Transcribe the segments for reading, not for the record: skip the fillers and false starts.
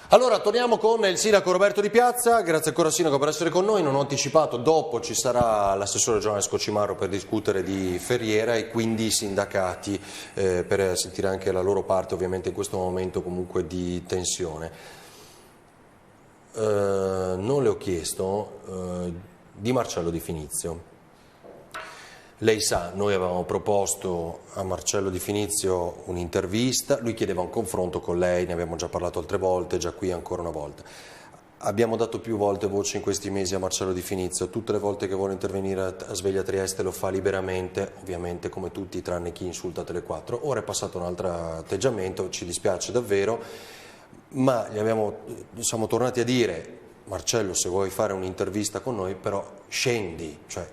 Allora, torniamo con il sindaco Roberto Di Piazza. Grazie ancora sindaco per essere con noi. Non ho anticipato, dopo ci sarà l'assessore regionale Scocimarro per discutere di Ferriera e quindi i sindacati per sentire anche la loro parte, ovviamente in questo momento comunque di tensione. Non le ho chiesto di Marcello Di Finizio. Lei sa, noi avevamo proposto a Marcello Di Finizio un'intervista, lui chiedeva un confronto con lei, ne abbiamo già parlato altre volte, già qui ancora una volta. Abbiamo dato più volte voce in questi mesi a Marcello Di Finizio, tutte le volte che vuole intervenire a Sveglia Trieste lo fa liberamente, ovviamente come tutti tranne chi insulta Tele4. Ora è passato un altro atteggiamento, ci dispiace davvero, ma siamo tornati a dire: Marcello, se vuoi fare un'intervista con noi però scendi, cioè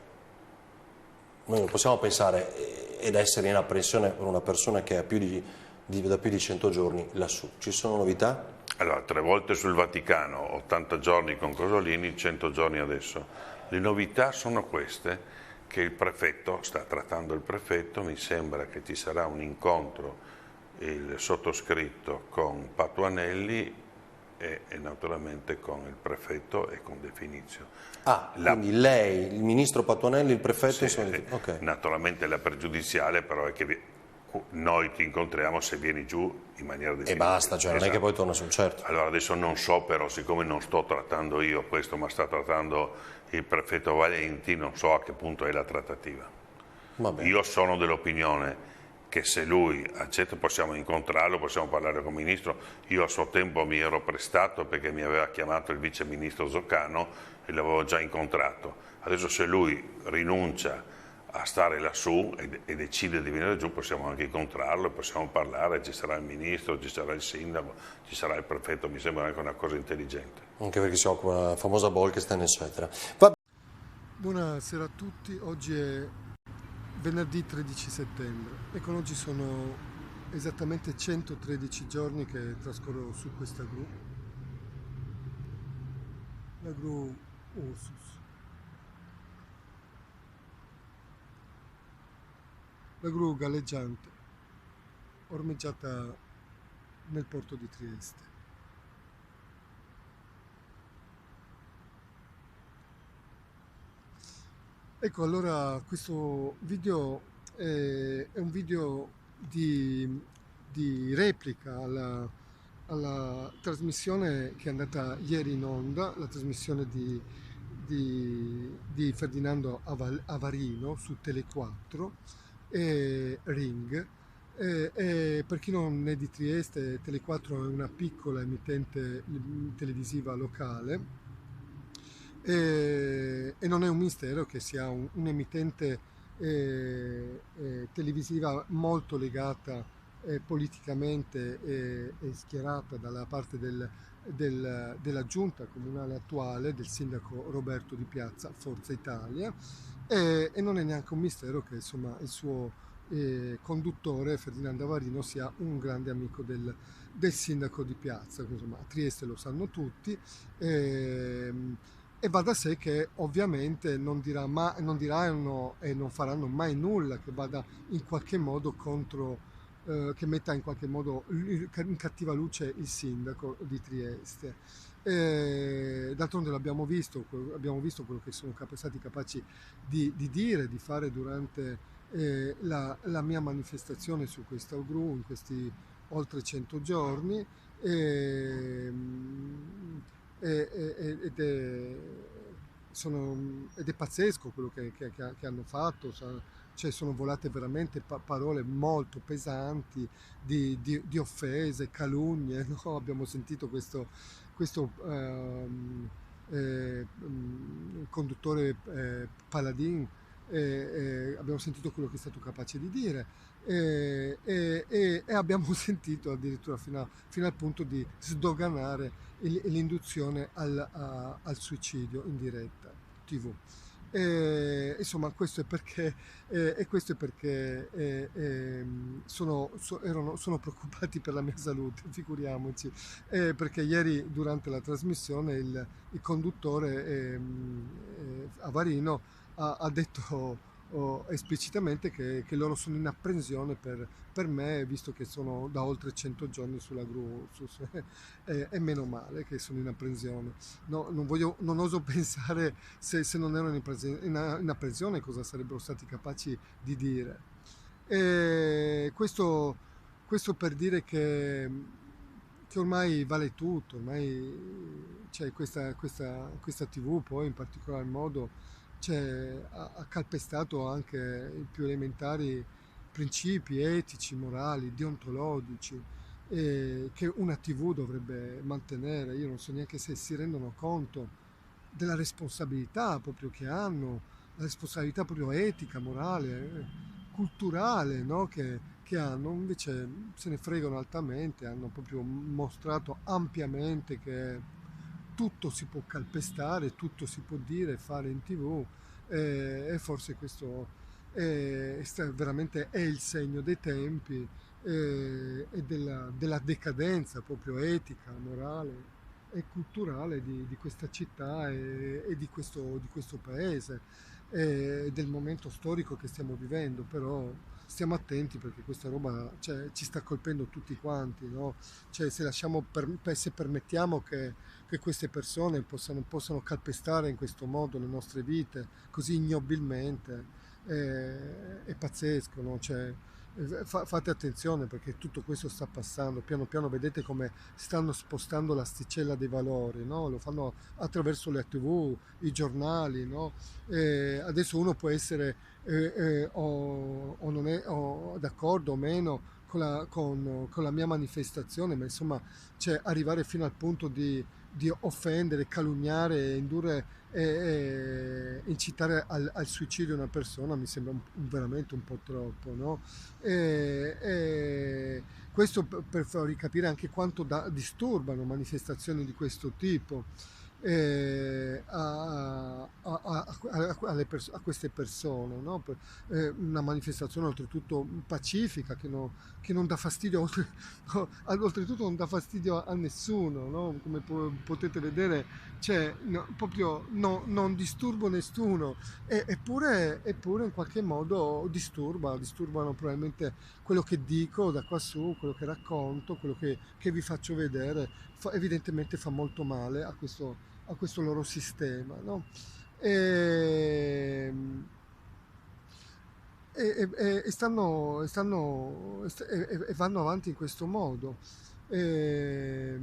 noi non possiamo pensare ed essere in apprensione per una persona che ha da più di 100 giorni lassù. Ci sono novità? Allora, 3 volte sul Vaticano, 80 giorni con Cosolini, 100 giorni adesso. Le novità sono queste, che il prefetto, sta trattando il prefetto, mi sembra che ci sarà un incontro, il sottoscritto con Patuanelli e naturalmente con il prefetto e con De Finizio. Quindi lei, il ministro Patuanelli, il prefetto... Sì, Okay. naturalmente la pregiudiziale però è che noi ti incontriamo se vieni giù in maniera definitiva. E basta, cioè non è che poi torna sul certo. Allora adesso non so, però siccome non sto trattando io questo, ma sta trattando il prefetto Valenti, non so a che punto è la trattativa. Vabbè. Io sono dell'opinione che se lui accetta possiamo incontrarlo, possiamo parlare con il ministro. Io a suo tempo mi ero prestato perché mi aveva chiamato il vice ministro Zoccano e l'avevo già incontrato. Adesso se lui rinuncia a stare lassù e decide di venire giù, possiamo anche incontrarlo, possiamo parlare, ci sarà il ministro, ci sarà il sindaco, ci sarà il prefetto, mi sembra anche una cosa intelligente. Anche perché si occupa della famosa Bolkestein, eccetera. Buonasera a tutti, oggi è venerdì 13 settembre e con oggi sono esattamente 113 giorni che trascorro su questa gru, la gru Ursus. La gru galleggiante, ormeggiata nel porto di Trieste. Ecco, allora questo video è un video di replica alla trasmissione che è andata ieri in onda, la trasmissione di Ferdinando Avarino su Tele4 e Ring. E per chi non è di Trieste, Tele4 è una piccola emittente televisiva locale e non è un mistero che sia un'emittente televisiva molto legata politicamente e schierata dalla parte della giunta comunale attuale del sindaco Roberto Di Piazza, Forza Italia, e non è neanche un mistero che insomma il suo conduttore Ferdinando Avarino sia un grande amico del sindaco Di Piazza, insomma a Trieste lo sanno tutti. E va da sé che ovviamente non diranno e non faranno mai nulla che vada in qualche modo contro, che metta in qualche modo in cattiva luce il sindaco di Trieste. D'altronde abbiamo visto quello che sono stati capaci di dire, di fare durante la mia manifestazione su questa gru in questi oltre 100 giorni. Ed è pazzesco quello che hanno fatto, cioè sono volate veramente parole molto pesanti di offese, calunnie, no? Abbiamo sentito questo conduttore Paladin, abbiamo sentito quello che è stato capace di dire. E abbiamo sentito addirittura fino al punto di sdoganare l'induzione al suicidio in diretta TV. Insomma, questo è perché sono preoccupati per la mia salute, figuriamoci, perché ieri durante la trasmissione il conduttore Avarino ha detto esplicitamente che loro sono in apprensione per me, visto che sono da oltre 100 giorni sulla gru Ursus, e meno male che sono in apprensione. No, non oso pensare se non erano in apprensione cosa sarebbero stati capaci di dire. E questo per dire che ormai vale tutto, ormai c'è questa TV poi in particolar modo ha calpestato anche i più elementari principi etici, morali, deontologici, che una TV dovrebbe mantenere. Io non so neanche se si rendono conto della responsabilità proprio che hanno, la responsabilità proprio etica, morale, culturale, no? Che hanno, invece se ne fregano altamente, hanno proprio mostrato ampiamente che tutto si può calpestare, tutto si può dire e fare in TV, e forse questo veramente è il segno dei tempi, e della decadenza proprio etica, morale e culturale di questa città e di questo paese, e del momento storico che stiamo vivendo. Però stiamo attenti perché questa roba, cioè, ci sta colpendo tutti quanti, no? Cioè, se permettiamo che queste persone possano calpestare in questo modo le nostre vite così ignobilmente, è pazzesco, no? Cioè, fate attenzione perché tutto questo sta passando piano piano. Vedete come stanno spostando l'asticella dei valori, no? Lo fanno attraverso le TV, i giornali, no? Adesso uno può essere o non è o d'accordo o meno con la mia manifestazione, ma insomma, cioè, arrivare fino al punto di offendere, calunniare, indurre incitare al suicidio una persona mi sembra veramente un po' troppo, no? Questo per farvi capire anche quanto disturbano manifestazioni di questo tipo a queste persone, no? Una manifestazione oltretutto pacifica che non dà fastidio, oltretutto non dà fastidio a nessuno, no? Come potete vedere, cioè, no, proprio non disturbo nessuno, eppure in qualche modo disturbano probabilmente quello che dico da qua su, quello che racconto, quello che vi faccio vedere, evidentemente fa molto male a questo loro sistema, no? E, e vanno avanti in questo modo. E,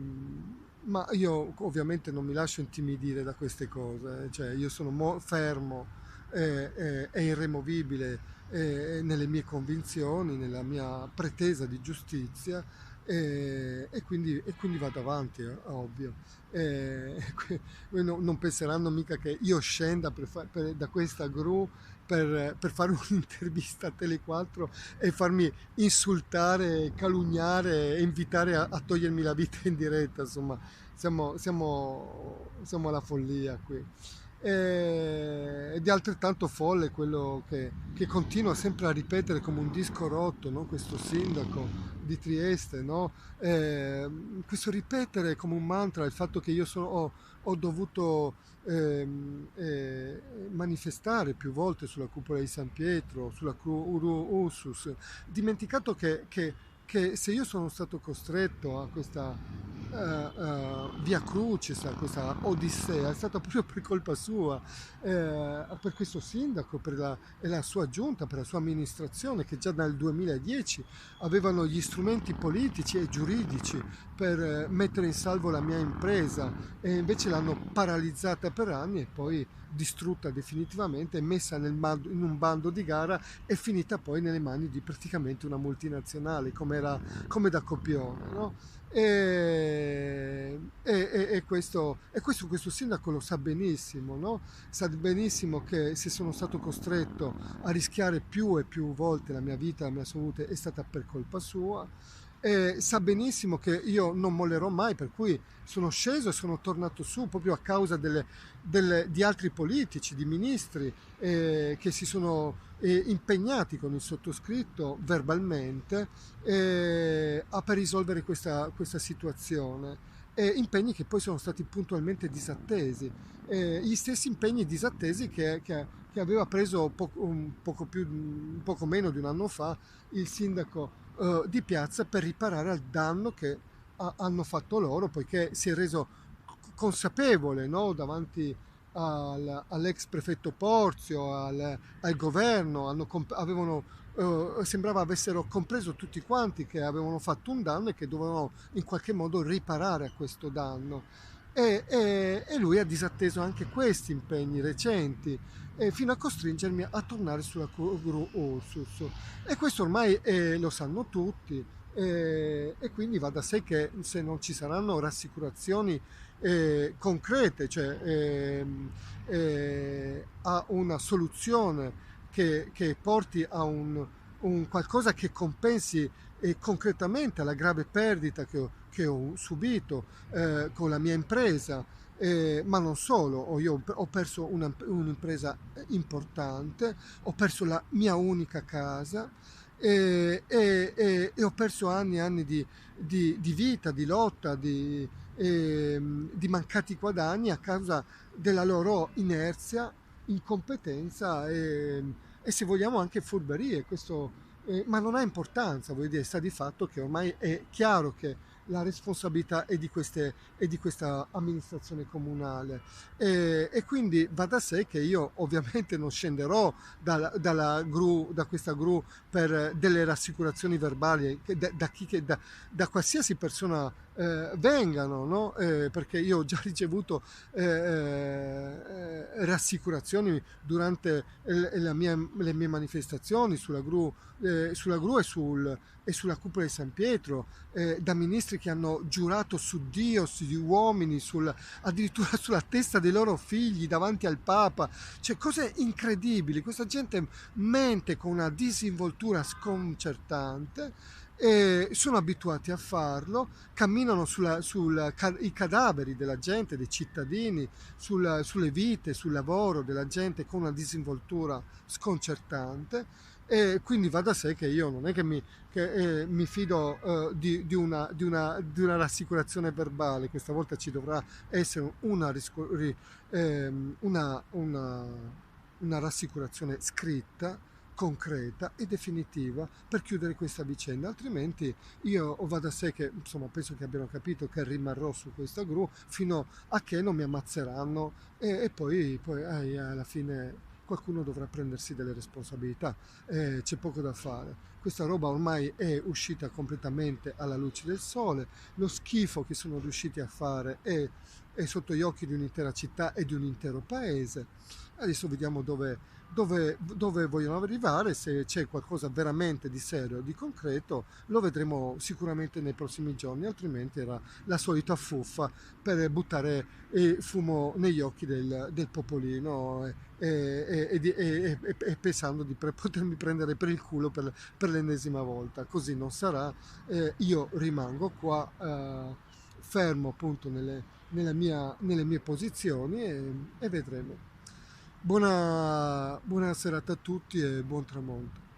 ma io ovviamente non mi lascio intimidire da queste cose, cioè io sono fermo e irremovibile nelle mie convinzioni, nella mia pretesa di giustizia, e quindi vado avanti, è ovvio. Non penseranno mica che io scenda da questa gru per fare un'intervista a Tele4 e farmi insultare, calunniare e invitare a togliermi la vita in diretta. Insomma, siamo alla follia qui. Ed è altrettanto folle quello che continua sempre a ripetere come un disco rotto, no? Questo sindaco di Trieste, no? Questo ripetere come un mantra il fatto che io ho dovuto manifestare più volte sulla cupola di San Pietro, sulla Ursus, dimenticato che se io sono stato costretto a questa via crucis, a questa odissea, è stata proprio per colpa sua, per questo sindaco, e la sua giunta, per la sua amministrazione, che già dal 2010 avevano gli strumenti politici e giuridici per mettere in salvo la mia impresa, e invece l'hanno paralizzata per anni e poi distrutta definitivamente, messa in un bando di gara e finita poi nelle mani di praticamente una multinazionale come da copione, no? Questo sindaco lo sa benissimo, no? Sa benissimo che se sono stato costretto a rischiare più e più volte la mia vita, la mia salute, è stata per colpa sua. Sa benissimo che io non mollerò mai, per cui sono sceso e sono tornato su proprio a causa di altri politici, di ministri che si sono impegnati con il sottoscritto verbalmente per risolvere questa situazione. Impegni che poi sono stati puntualmente disattesi, gli stessi impegni disattesi che aveva preso un poco meno di un anno fa il sindaco di Piazza per riparare al danno che hanno fatto loro, poiché si è reso consapevole, no, davanti all'ex prefetto Porzio, al governo, sembrava avessero compreso tutti quanti che avevano fatto un danno e che dovevano in qualche modo riparare a questo danno. E lui ha disatteso anche questi impegni recenti, fino a costringermi a tornare sulla gru Ursus. E questo ormai lo sanno tutti, e quindi va da sé che se non ci saranno rassicurazioni concrete, cioè a una soluzione che porti a un qualcosa che compensi concretamente la grave perdita che ho subito con la mia impresa, ma non solo, io ho perso un'impresa importante, ho perso la mia unica casa e ho perso anni e anni di vita, di lotta, di mancati guadagni a causa della loro inerzia, incompetenza e se vogliamo anche furberie. Ma non ha importanza, voglio dire, sta di fatto che ormai è chiaro che la responsabilità è di questa amministrazione comunale e quindi va da sé che io ovviamente non scenderò da questa gru per delle rassicurazioni verbali da qualsiasi persona vengano, no? Perché io ho già ricevuto rassicurazioni durante le mie manifestazioni sulla gru e sulla cupola di San Pietro, da ministri che hanno giurato su Dio, sugli uomini, addirittura sulla testa dei loro figli davanti al Papa, cioè cose incredibili. Questa gente mente con una disinvoltura sconcertante. Sono abituati a farlo, camminano sui cadaveri della gente, dei cittadini, sulle vite, sul lavoro della gente con una disinvoltura sconcertante. E quindi va da sé che io non è che mi fido di una rassicurazione verbale. Questa volta ci dovrà essere una rassicurazione scritta, concreta e definitiva per chiudere questa vicenda, altrimenti io va da sé che insomma penso che abbiano capito che rimarrò su questa gru fino a che non mi ammazzeranno e poi alla fine qualcuno dovrà prendersi delle responsabilità, c'è poco da fare. Questa roba ormai è uscita completamente alla luce del sole, lo schifo che sono riusciti a fare è sotto gli occhi di un'intera città e di un intero paese. Adesso vediamo dove vogliono arrivare, se c'è qualcosa veramente di serio, di concreto, lo vedremo sicuramente nei prossimi giorni, altrimenti era la solita fuffa per buttare fumo negli occhi del popolino e pensando di potermi prendere per il culo per l'ennesima volta. Così non sarà, io rimango qua fermo appunto nelle mie posizioni e vedremo. Buona serata a tutti e buon tramonto.